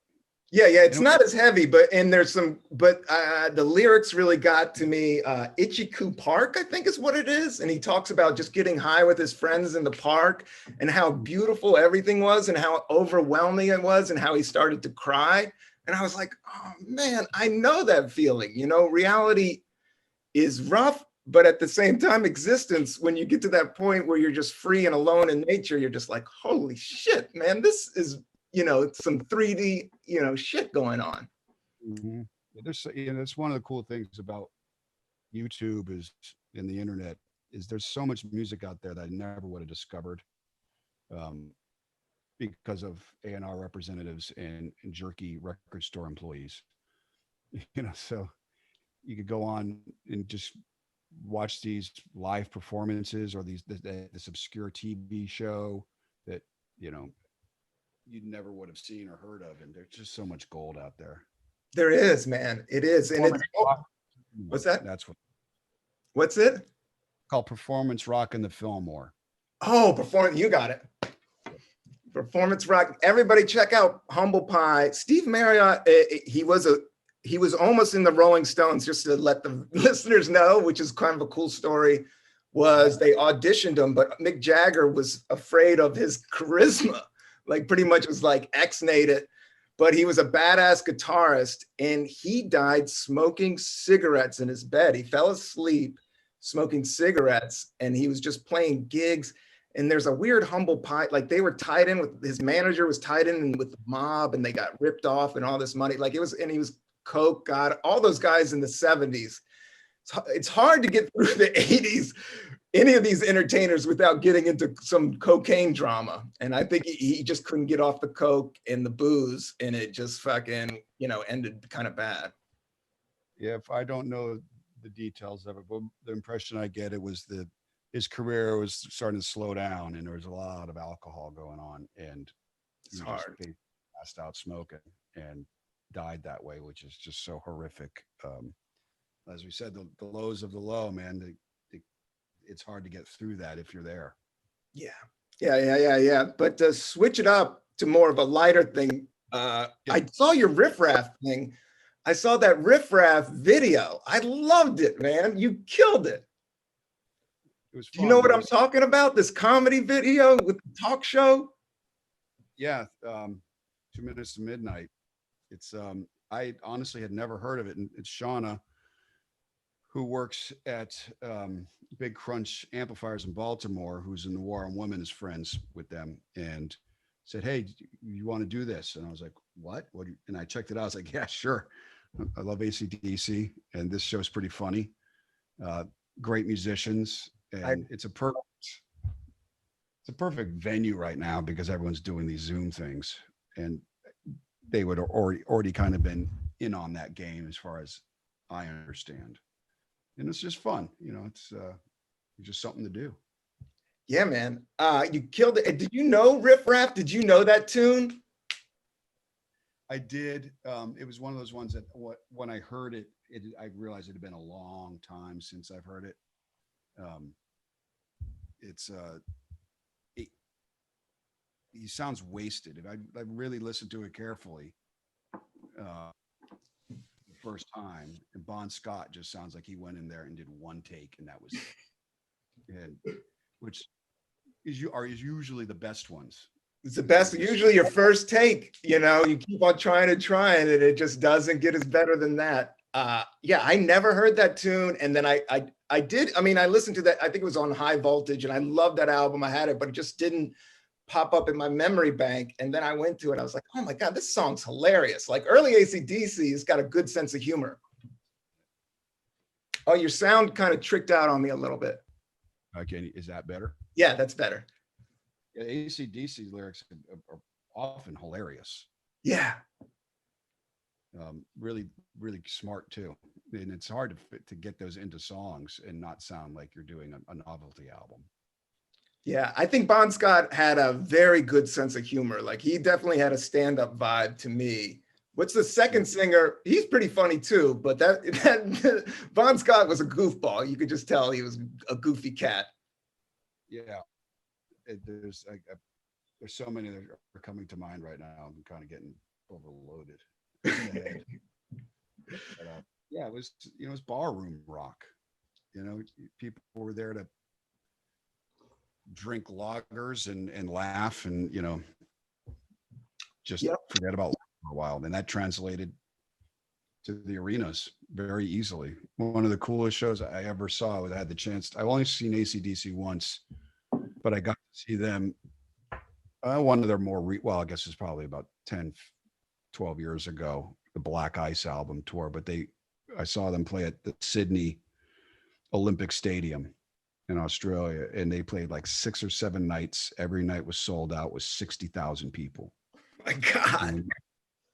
A: Yeah, it's not as heavy, but the lyrics really got to me. Itchy-Coo Park, I think is what it is. And he talks about just getting high with his friends in the park and how beautiful everything was and how overwhelming it was and how he started to cry. And I was like, oh man, I know that feeling. Reality is rough, but at the same time, existence, when you get to that point where you're just free and alone in nature, you're just like, holy shit, man, this is, some 3D, shit going on.
B: Mhm. There's, that's one of the cool things about YouTube is in the internet is there's so much music out there that I never would have discovered um, because of A&R representatives and jerky record store employees. So you could go on and just watch these live performances or this obscure TV show that you know you never would have seen or heard of, and there's just so much gold out there.
A: There is, man. It is. And it's, what's that?
B: That's
A: What's it?
B: Called performance rock in the Fillmore.
A: Oh, performance. You got it. Performance rock. Everybody check out Humble Pie. Steve Marriott, he was almost in the Rolling Stones, just to let the listeners know, which is kind of a cool story, was they auditioned him, but Mick Jagger was afraid of his charisma, like pretty much was like ex-nated, but he was a badass guitarist and he died smoking cigarettes in his bed. He fell asleep smoking cigarettes and he was just playing gigs. And there's a weird Humble Pie, like they were tied in with, his manager was tied in with the mob and they got ripped off and all this money. Like it was, and he was Coke, God, all those guys in the 70s. It's hard to get through the 80s, any of these entertainers without getting into some cocaine drama. And I think he just couldn't get off the Coke and the booze and it just fucking, ended kind of bad.
B: Yeah, if I don't know the details of it, but the impression I get, it was his career was starting to slow down and there was a lot of alcohol going on and
A: it's hard.
B: They passed out smoking and died that way, which is just so horrific. As we said, the lows of the low, man, it's hard to get through that if you're there.
A: Yeah. But to switch it up to more of a lighter thing, I saw your Riff Raff thing. I saw that Riff Raff video. I loved it, man. You killed it.
B: It was fun.
A: Do you know what I'm talking about? This comedy video with the talk show?
B: Yeah, 2 Minutes to Midnight. It's I honestly had never heard of it, and it's Shauna, who works at Big Crunch Amplifiers in Baltimore, who's in the War on Women, is friends with them, and said, "Hey, you want to do this?" And I was like, "What?" And I checked it out. I was like, "Yeah, sure. I love AC/DC, and this show's pretty funny. Great musicians, and it's a perfect venue right now because everyone's doing these Zoom things, and they would already kind of been in on that game as far as I understand. And it's just fun. It's just something to do.
A: Yeah, man. You killed it. Did you know Riff Raff? Did you know that tune?
B: I did. It was one of those ones that when I heard it, I realized it had been a long time since I've heard it. He sounds wasted. If I really listened to it carefully, the first time, and Bon Scott just sounds like he went in there and did one take, and that was it. And which is usually the best ones.
A: It's the best. Usually your first take, you keep on trying and it just doesn't get as better than that. Yeah, I never heard that tune. And then I did. I mean, I listened to that. I think it was on High Voltage and I loved that album. I had it, but it just didn't pop up in my memory bank. And then I went to it. I was like, oh my God, this song's hilarious. Like early AC/DC has got a good sense of humor. Oh, your sound kind of tricked out on me a little bit.
B: Okay, is that better?
A: Yeah, that's better.
B: Yeah, AC/DC lyrics are often hilarious.
A: Yeah.
B: Really, really smart too. And it's hard to get those into songs and not sound like you're doing a novelty album.
A: Yeah, I think Bon Scott had a very good sense of humor. Like he definitely had a stand-up vibe to me. What's the second singer? He's pretty funny too, but that Bon Scott was a goofball. You could just tell he was a goofy cat.
B: Yeah, there's so many that are coming to mind right now. I'm kind of getting overloaded. But, yeah, it was barroom rock. People were there to drink lagers and laugh and just forget about life for a while. And that translated to the arenas very easily. One of the coolest shows I ever saw. I had the chance. I've only seen AC/DC once, but I got to see them. One of their more, well, I guess it's probably about 10, 12 years ago, the Black Ice album tour. But I saw them play at the Sydney Olympic Stadium in Australia, and they played like 6 or 7 nights. Every night was sold out with 60,000 people.
A: Oh my God.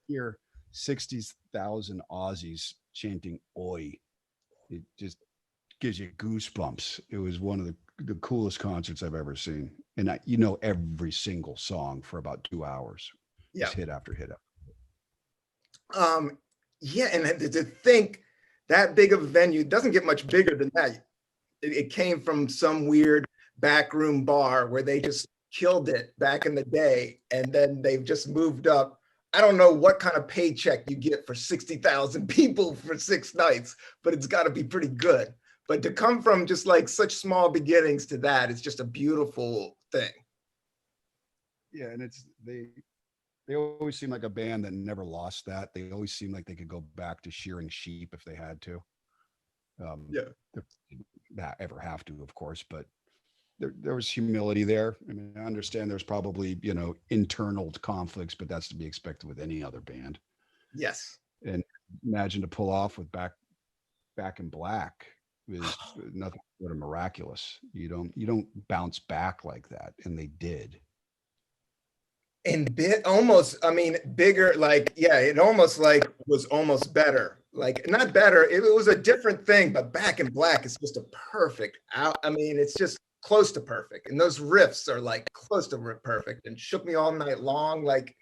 B: Here, 60,000 Aussies chanting "Oi." It just gives you goosebumps. It was one of the coolest concerts I've ever seen. And every single song for about 2 hours.
A: Yeah.
B: Just hit after hit.
A: Yeah. And to think that big of a venue doesn't get much bigger than that. It came from some weird backroom bar where they just killed it back in the day. And then they've just moved up. I don't know what kind of paycheck you get for 60,000 people for 6 nights, but it's got to be pretty good. But to come from just like such small beginnings to that, it's just a beautiful thing.
B: Yeah, and they always seem like a band that never lost that. They always seem like they could go back to shearing sheep if they had to. That ever have to, of course, but there was humility there. I mean, I understand there's probably, internal conflicts, but that's to be expected with any other band.
A: Yes.
B: And imagine to pull off with Back in Black is nothing but miraculous. You don't bounce back like that. And they did.
A: And bigger, it almost was almost better. Like, not better, it was a different thing, but Back in Black is just a perfect out. I mean, it's just close to perfect. And those riffs are like close to perfect. And Shook Me All Night Long, like,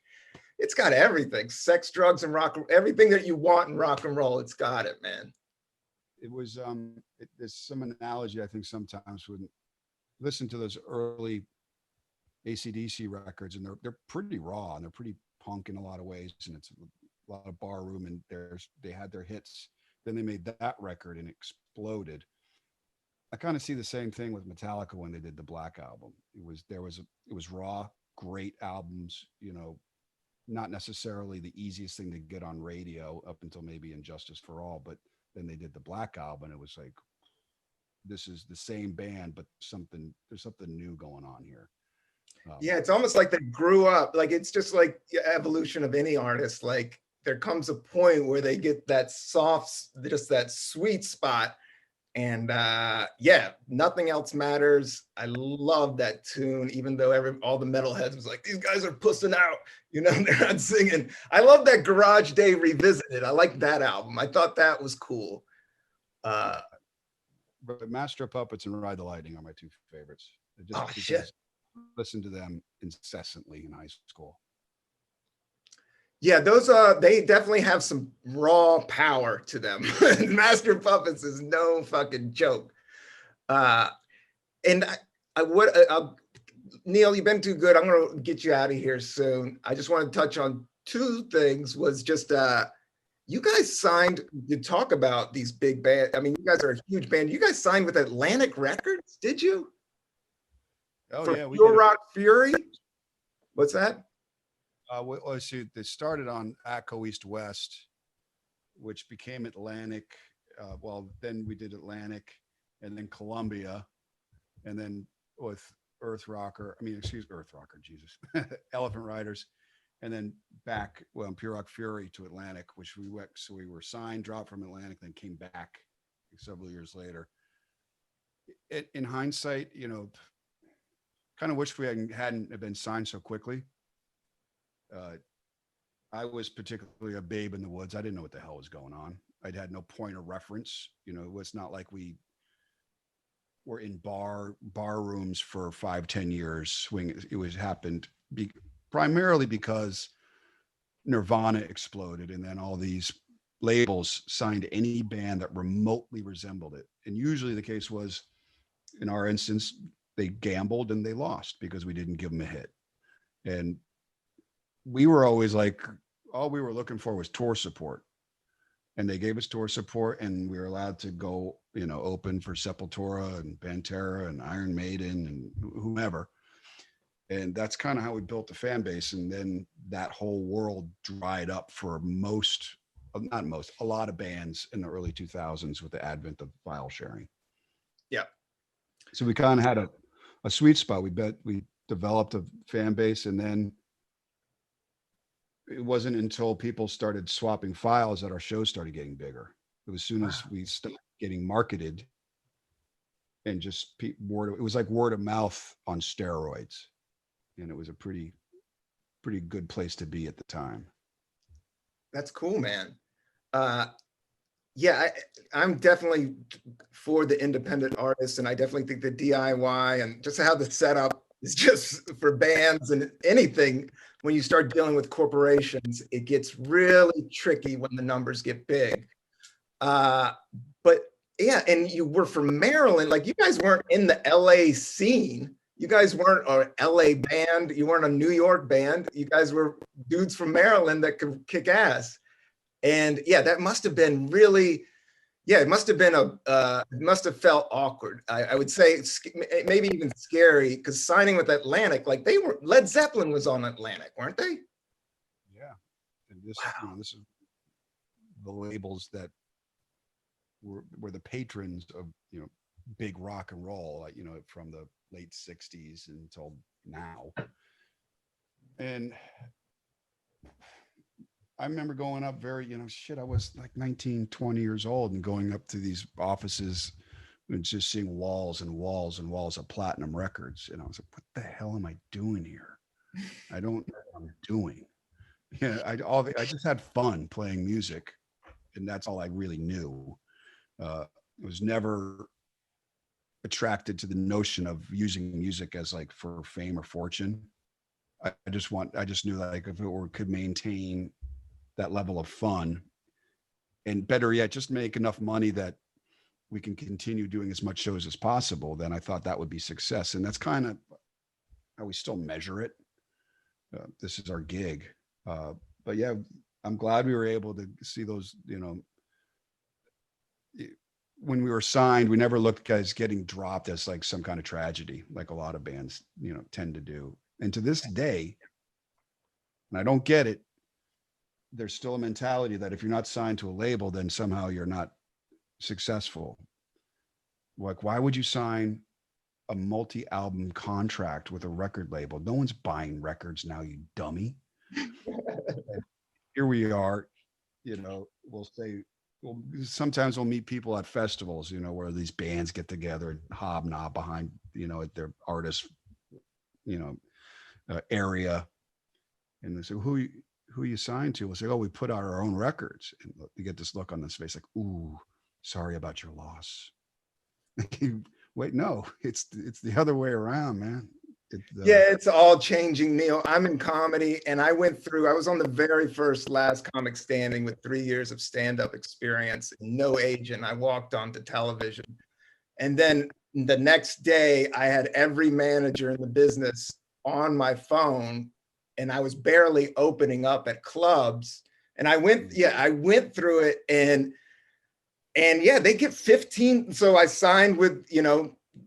A: it's got everything. Sex, drugs, and rock, everything that you want in rock and roll, it's got it, man.
B: It was there's some analogy I think sometimes when listen to those early AC/DC records, and they're pretty raw and they're pretty punk in a lot of ways, and it's a lot of bar room, and they had their hits. Then they made that record and exploded. I kind of see the same thing with Metallica when they did the Black album. It was raw, great albums, not necessarily the easiest thing to get on radio up until maybe Injustice for All, but then they did the Black album. It was like, this is the same band, but there's something new going on here.
A: Yeah, it's almost like they grew up. Like, it's just like the evolution of any artist. Like, there comes a point where they get that soft, just that sweet spot. And nothing else matters. I love that tune, even though all the metalheads was like, these guys are pussing out, they're not singing. I love that Garage Day Revisited. I like that album. I thought that was cool.
B: But Master of Puppets and Ride the Lightning are my 2 favorites.
A: Shit.
B: I listened to them incessantly in high school.
A: Yeah, those they definitely have some raw power to them. Master of Puppets is no fucking joke. And I would Neil, you've been too good. I'm gonna get you out of here soon. I just want to touch on 2 things. Was just you guys signed to talk about these big bands. I mean, you guys are a huge band. You guys signed with Atlantic Records, did you?
B: Oh, yeah,
A: we Pure Rock Fury. What's that?
B: Well, see, they started on ATCO East West, which became Atlantic. Then we did Atlantic, and then Columbia, and then with Earth Rocker, Jesus, Elephant Riders, and then back, Pure Rock Fury to Atlantic, which we went. So we were signed, dropped from Atlantic, then came back several years later. In hindsight, kind of wish we hadn't been signed so quickly. I was particularly a babe in the woods. I didn't know what the hell was going on. I'd had no point of reference. It was not like we were in bar rooms for 5-10 years swinging. It happened primarily because Nirvana exploded, and then all these labels signed any band that remotely resembled it. And usually the case was, in our instance, they gambled and they lost because we didn't give them a hit. And we were always like, all we were looking for was tour support. And they gave us tour support, and we were allowed to go, open for Sepultura and Pantera and Iron Maiden and whomever. And that's kind of how we built the fan base. And then that whole world dried up for most not most, a lot of bands in the early 2000s with the advent of file sharing.
A: Yeah.
B: So we kind of had a sweet spot. We developed a fan base, and then it wasn't until people started swapping files that our shows started getting bigger. It was as soon as we started getting marketed and just it was like word of mouth on steroids. And it was a pretty good place to be at the time.
A: That's cool, man. Yeah, I'm definitely for the independent artists, and I definitely think the DIY and just how the setup is just for bands and anything. When you start dealing with corporations, it gets really tricky when the numbers get big. But yeah, and you were from Maryland. Like, you guys weren't in the LA scene. You guys weren't an LA band. You weren't a New York band. You guys were dudes from Maryland that could kick ass. And yeah, that must have been really, yeah, it must have been it must have felt awkward. I would say maybe even scary, because signing with Atlantic, like Led Zeppelin was on Atlantic, weren't they?
B: Yeah. And this,
A: wow.
B: This is the labels that were the patrons of, big rock and roll, like, from the late 60s until now. And I remember going up very, I was like 19, 20 years old and going up to these offices and just seeing walls and walls and walls of platinum records. And I was like, what the hell am I doing here? I don't know what I'm doing. Yeah, I just had fun playing music, and that's all I really knew. I was never attracted to the notion of using music as like for fame or fortune. I just knew that, like, if it could maintain that level of fun, and better yet, just make enough money that we can continue doing as much shows as possible, then I thought that would be success. And that's kind of how we still measure it. This is our gig. But yeah, I'm glad we were able to see those, when we were signed, we never looked at guys getting dropped as like some kind of tragedy, like a lot of bands, tend to do. And to this day, and I don't get it, there's still a mentality that if you're not signed to a label, then somehow you're not successful. Like, why would you sign a multi-album contract with a record label? No one's buying records now, you dummy. Here we are, sometimes we'll meet people at festivals, where these bands get together and hobnob behind, at their artist, area. And they say, who are you signed to? We'll say, oh, we put out our own records. And you get this look on this face like, ooh, sorry about your loss. Wait, no, it's the other way around, man.
A: Yeah, it's all changing, Neil. I'm in comedy, and I was on the very first Last Comic Standing with 3 years of stand-up experience, no agent. I walked onto television. And then the next day, I had every manager in the business on my phone, and I was barely opening up at clubs. And I went through it, and yeah, they get 15. So I signed with,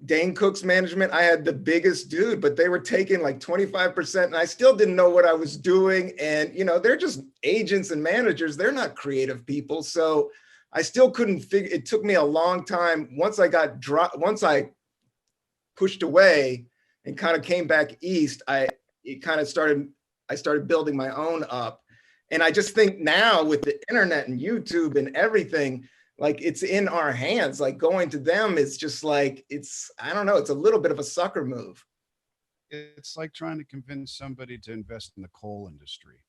A: Dane Cook's management. I had the biggest dude, but they were taking like 25%, and I still didn't know what I was doing. And, they're just agents and managers. They're not creative people. So I still couldn't figure, it took me a long time. Once I pushed away and kind of came back east, I started building my own up. And I just think now with the internet and YouTube and everything, like, it's in our hands. Like, going to them is just like, I don't know, it's a little bit of a sucker move.
B: It's like trying to convince somebody to invest in the coal industry.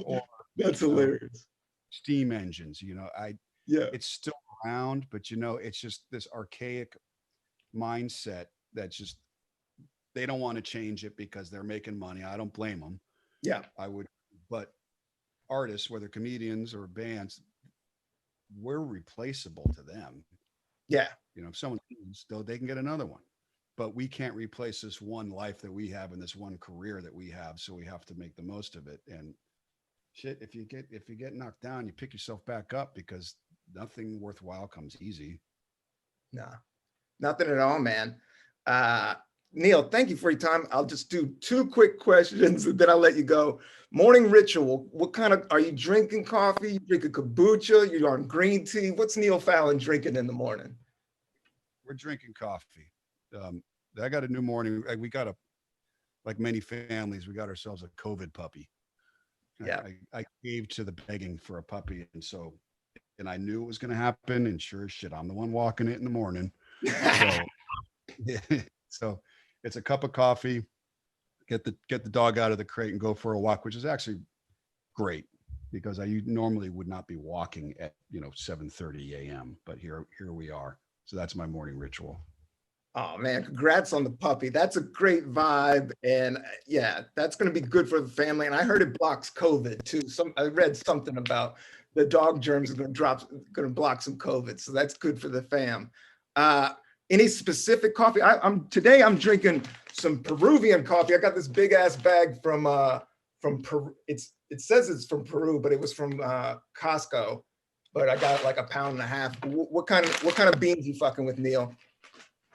B: Or
A: that's hilarious.
B: Steam engines, it's still around, but it's just this archaic mindset that's just, they don't want to change it because they're making money. I don't blame them.
A: Yeah,
B: I would, but artists, whether comedians or bands, we're replaceable to them.
A: Yeah.
B: If someone still, they can get another one, but we can't replace this one life that we have and this one career that we have. So we have to make the most of it. And shit, if you get knocked down, you pick yourself back up, because nothing worthwhile comes easy.
A: No, nothing at all, man. Neil, thank you for your time. I'll just do two quick questions and then I'll let you go. Morning ritual. What kind of, are you drinking coffee? You drinking kombucha? You on green tea? What's Neil Fallon drinking in the morning?
B: We're drinking coffee. Um, I got a new morning. We got a like many families, we got ourselves a COVID puppy.
A: Yeah.
B: I caved to the begging for a puppy, and so and I knew it was going to happen. And sure as shit, I'm the one walking it in the morning. So so it's a cup of coffee. Get the dog out of the crate and go for a walk, which is actually great because I normally would not be walking at 7:30 a.m. But here we are. So that's my morning ritual.
A: Oh man, congrats on the puppy. That's a great vibe. And yeah, that's going to be good for the family. And I heard it blocks COVID too. I read something about the dog germs are going to block some COVID. So that's good for the fam. Uh, any specific coffee? Today I'm drinking some Peruvian coffee. I got this big ass bag from Peru. It says it's from Peru, but it was from Costco. But I got like a pound and a half. What kind of beans you fucking with, Neil?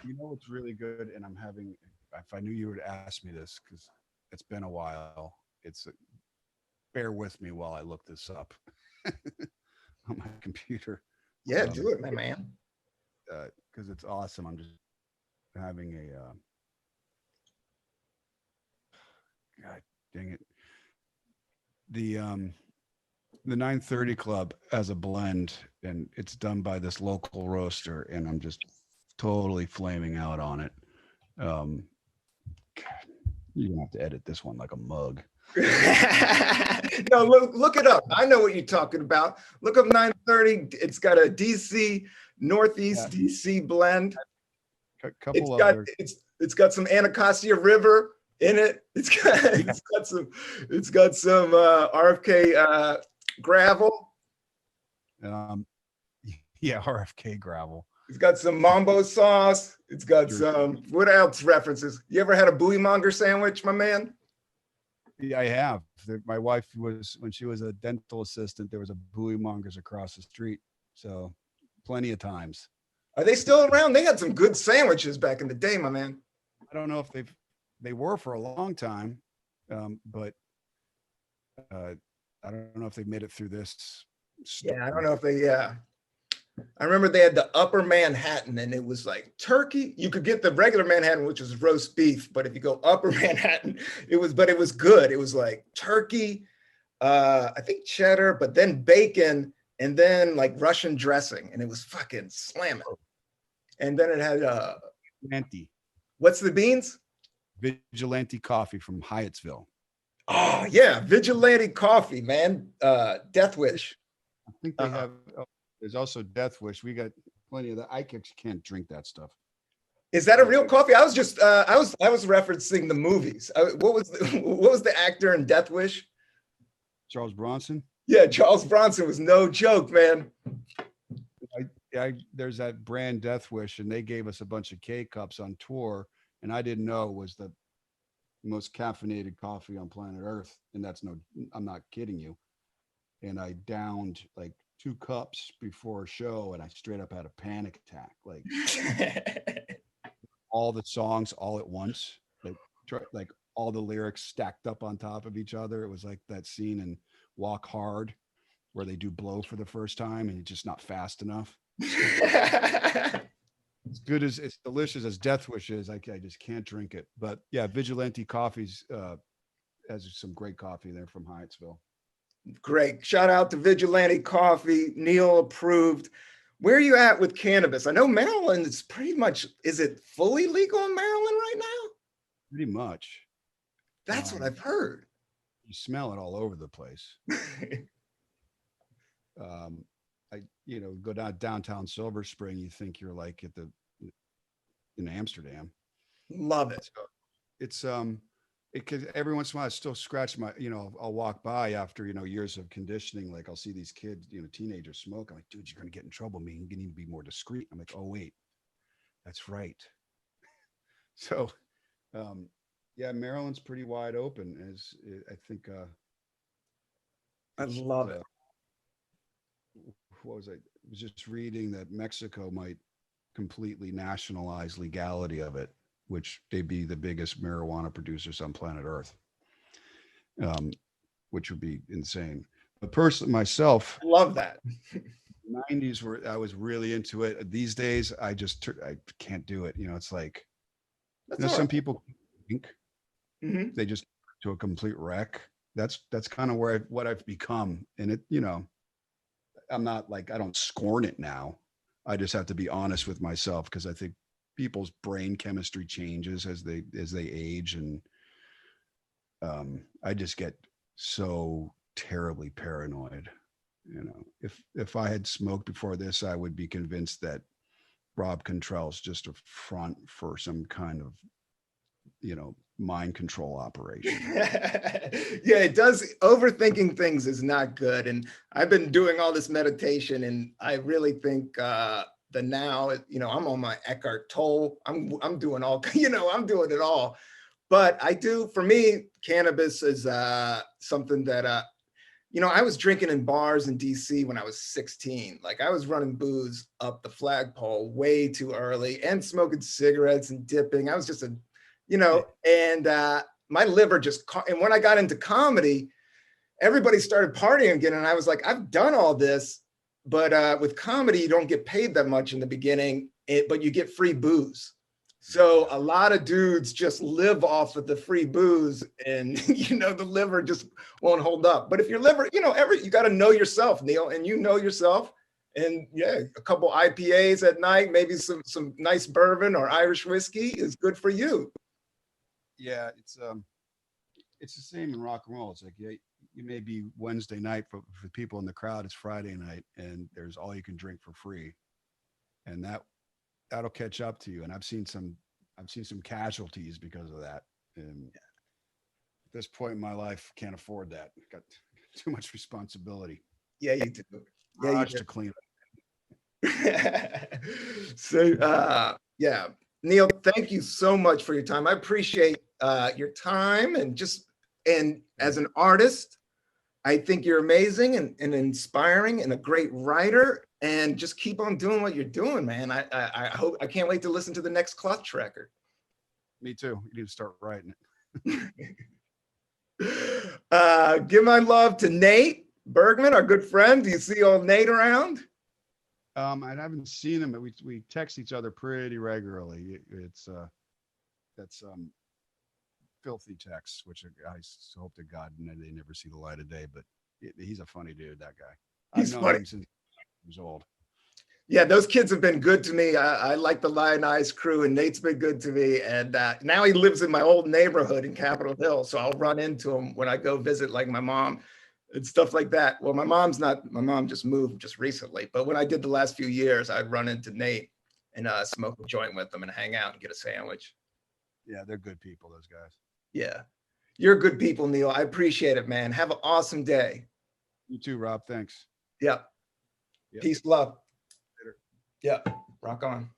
B: You know what's really good, and I'm having. If I knew you would ask me this, because it's been a while. Bear with me while I look this up on my computer.
A: Yeah, do it, my man.
B: Because it's awesome. I'm just having a. God dang it. The 930 Club has a blend, and it's done by this local roaster, and I'm just totally flaming out on it. God, you're gonna have to edit this one like a mug.
A: No, look it up. I know what you're talking about. Look up 930. It's got a DC Northeast DC blend. It's got some Anacostia River in it. It's got some RFK gravel.
B: Yeah, RFK gravel.
A: It's got some mambo sauce. It's got some, what else references? You ever had a buoy monger sandwich, my man?
B: Yeah, I have. My wife when she was a dental assistant, there was a buoy mongers across the street. So plenty of times.
A: Are they still around? They had some good sandwiches back in the day, my man.
B: I don't know if they were for a long time, but I don't know if they made it through this.
A: Yeah, I don't know if yeah. I remember they had the upper Manhattan and it was like turkey. You could get the regular Manhattan, which was roast beef, but if you go upper Manhattan, it was good. It was like turkey, I think cheddar, but then bacon and then like Russian dressing. And it was fucking slamming. And then it had
B: Vigilante.
A: What's the beans?
B: Vigilante coffee from Hyattsville.
A: Oh yeah, Vigilante coffee, man. Death Wish.
B: I think they have. There's also Death Wish. We got plenty of that. I can't drink that stuff.
A: Is that a real coffee? I was just I was referencing the movies. What was the actor in Death Wish?
B: Charles Bronson.
A: Yeah, Charles Bronson was no joke, man.
B: There's that brand Death Wish, and they gave us a bunch of K cups on tour, and I didn't know it was the most caffeinated coffee on planet Earth, and I'm not kidding you. And I downed like 2 cups before a show, and I straight up had a panic attack. Like all the songs all at once, like all the lyrics stacked up on top of each other. It was like that scene in Walk Hard where they do blow for the first time and it's just not fast enough. It's delicious as Death Wish is. I just can't drink it. But yeah, Vigilante Coffees has some great coffee there from Hyattsville.
A: Great. Shout out to Vigilante Coffee. Neil approved. Where are you at with cannabis? I know Maryland is pretty much, is it fully legal in Maryland right now?
B: Pretty much.
A: That's what I've heard.
B: You smell it all over the place. Go downtown Silver Spring, you think you're like in Amsterdam.
A: Love it.
B: It's because every once in a while I still scratch my, I'll walk by after, years of conditioning. Like I'll see these kids, teenagers smoke. I'm like, dude, you're going to get in trouble. You need to be more discreet. I'm like, oh, wait, that's right. So, yeah, Maryland's pretty wide open as I think.
A: I love it.
B: What was I was just reading that Mexico might completely nationalize legality of it, which they'd be the biggest marijuana producers on planet Earth, which would be insane. But personally, myself,
A: I love that.
B: 90s were I was really into it. These days, I can't do it. It's like
A: That's all
B: some
A: right.
B: people think
A: Mhm.
B: they just to a complete wreck. That's kind of where what I've become, and it. I'm not like I don't scorn it now. I just have to be honest with myself because I think people's brain chemistry changes as they age, and I just get so terribly paranoid. If I had smoked before this, I would be convinced that Rob Cantrell's just a front for some kind of mind control operation.
A: Yeah, it does. Overthinking things is not good. And I've been doing all this meditation, and I really think the now, I'm on my Eckhart Tolle. I'm doing all, I'm doing it all. But I do, for me, cannabis is something that, I was drinking in bars in DC when I was 16. Like I was running booze up the flagpole way too early and smoking cigarettes and dipping. I was just and my liver and when I got into comedy, everybody started partying again. And I was like, I've done all this, but with comedy, you don't get paid that much in the beginning, but you get free booze. So a lot of dudes just live off of the free booze, and the liver just won't hold up. But if your liver, you got to know yourself, Neil, and you know yourself. And yeah, a couple IPAs at night, maybe some nice bourbon or Irish whiskey is good for you.
B: Yeah, it's the same in rock and roll. It's like you may be Wednesday night for people in the crowd. It's Friday night, and there's all you can drink for free, and that'll catch up to you. And I've seen some casualties because of that. And at this point in my life, can't afford that. Got too much responsibility.
A: Yeah, you do.
B: Yeah, you do. To clean
A: up. So, yeah, Neil, thank you so much for your time. I appreciate your time and as an artist, I think you're amazing and inspiring and a great writer. And just keep on doing what you're doing, man. I can't wait to listen to the next Clutch record.
B: Me too. You need to start writing
A: it. Give my love to Nate Bergman, our good friend. Do you see old Nate around?
B: I haven't seen him, but we text each other pretty regularly. That's filthy texts, which I hope to God they never see the light of day. But he's a funny dude. That guy.
A: He's funny.
B: Him since he was old.
A: Yeah, those kids have been good to me. I like the Lionized crew, and Nate's been good to me. And now he lives in my old neighborhood in Capitol Hill, so I'll run into him when I go visit, like my mom and stuff like that. Well, my mom just moved just recently, but when I did the last few years, I'd run into Nate and smoke a joint with them and hang out and get a sandwich.
B: Yeah, they're good people, those guys.
A: Yeah, you're good people, Neil. I appreciate it, man. Have an awesome day.
B: You too, Rob. Thanks.
A: Yep. Peace, love. Later. Yep. Rock on.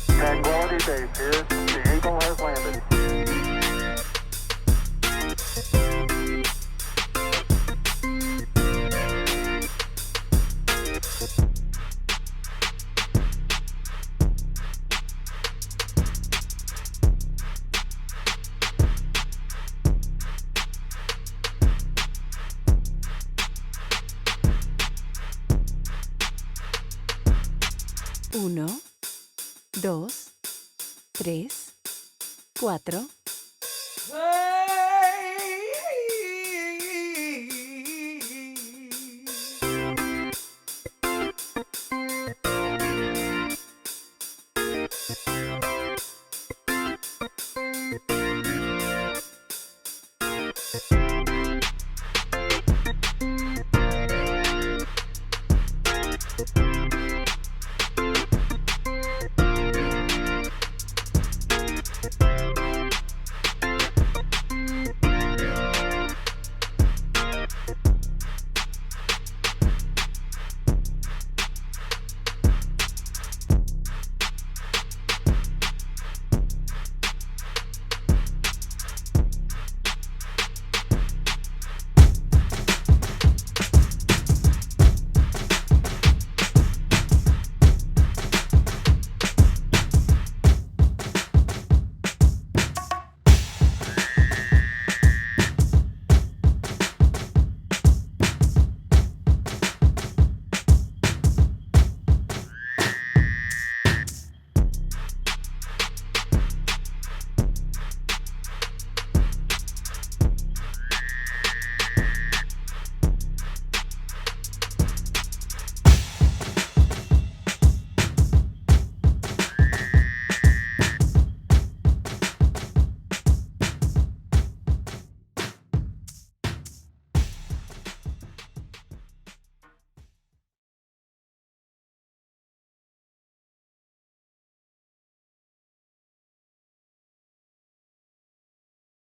C: Tranquility Base here. The Eagle has landed.
D: Uno, dos, tres, cuatro.